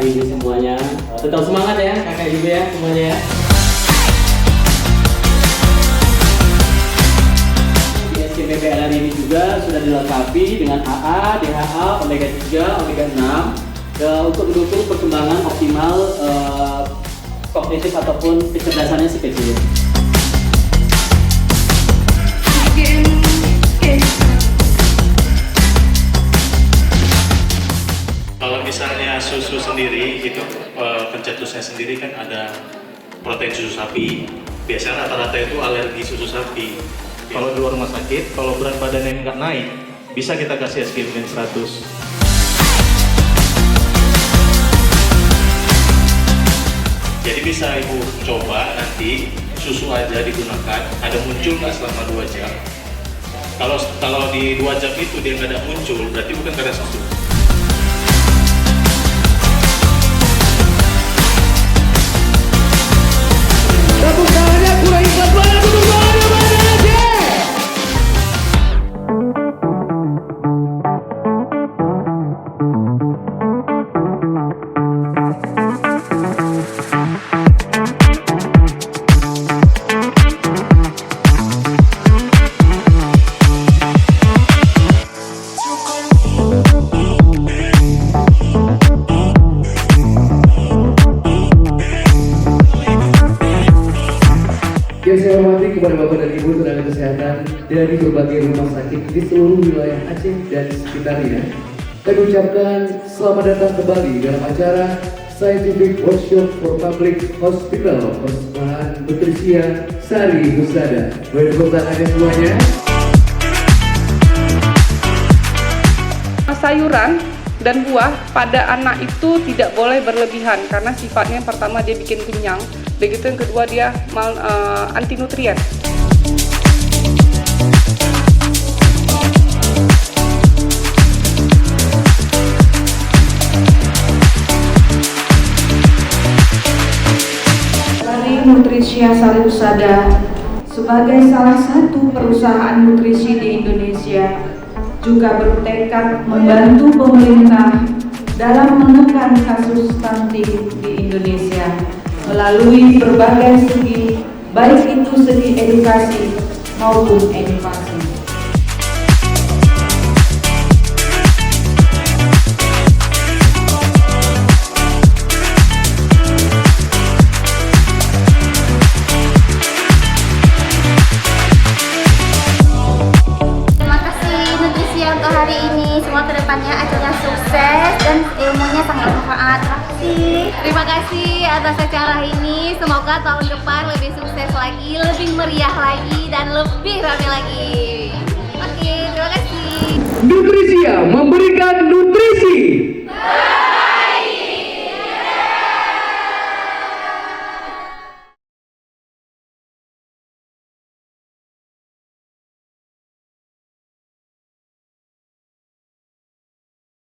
ini semuanya. Tetap semangat ya kakak ibu ya semuanya ya. Di SKPP hari ini juga sudah dilengkapi dengan AA, DHA, omega 3, omega 6 untuk mendukung perkembangan optimal kognitif ataupun kecerdasannya si kecil. Kalau misalnya susu sendiri itu pencetusnya sendiri kan ada protein susu sapi. Biasanya rata-rata itu alergi susu sapi. Kalau di luar rumah sakit, kalau berat badannya nggak naik, bisa kita kasih SGMN 100. Jadi bisa ibu coba nanti susu aja digunakan, ada muncul nggak selama 2 jam. Kalau di 2 jam itu dia nggak ada muncul, berarti bukan karena susu. Tepuk tangannya kurang hebat banget untuk mana aja. Yang saya hormati kepada Bapak dan Ibu tenaga kesehatan dari berbagai rumah sakit di seluruh wilayah Aceh dan sekitarnya, kami ucapkan selamat datang kembali dalam acara Scientific Workshop for Public Hospital Persembahan Nutrisia Sari Husada. Boleh tepuk tangannya semuanya. Sayuran dan buah pada anak itu tidak boleh berlebihan karena sifatnya yang pertama dia bikin kenyang, begitu yang kedua dia anti nutrien. Dari Nutrisia Sari Husada sebagai salah satu perusahaan nutrisi di Indonesia juga bertekad membantu pemerintah dalam menekan kasus stunting di Indonesia melalui berbagai segi, baik itu segi edukasi maupun inovasi. Terima kasih Nutrisia untuk hari ini. Semua kedepannya acaranya sukses dan ilmunya sangat bermanfaat. Terima kasih atas acara ini. Semoga tahun depan lebih sukses lagi, lebih meriah lagi, dan lebih ramai lagi. Oke, terima kasih. Nutrisia memberikan nutrisi.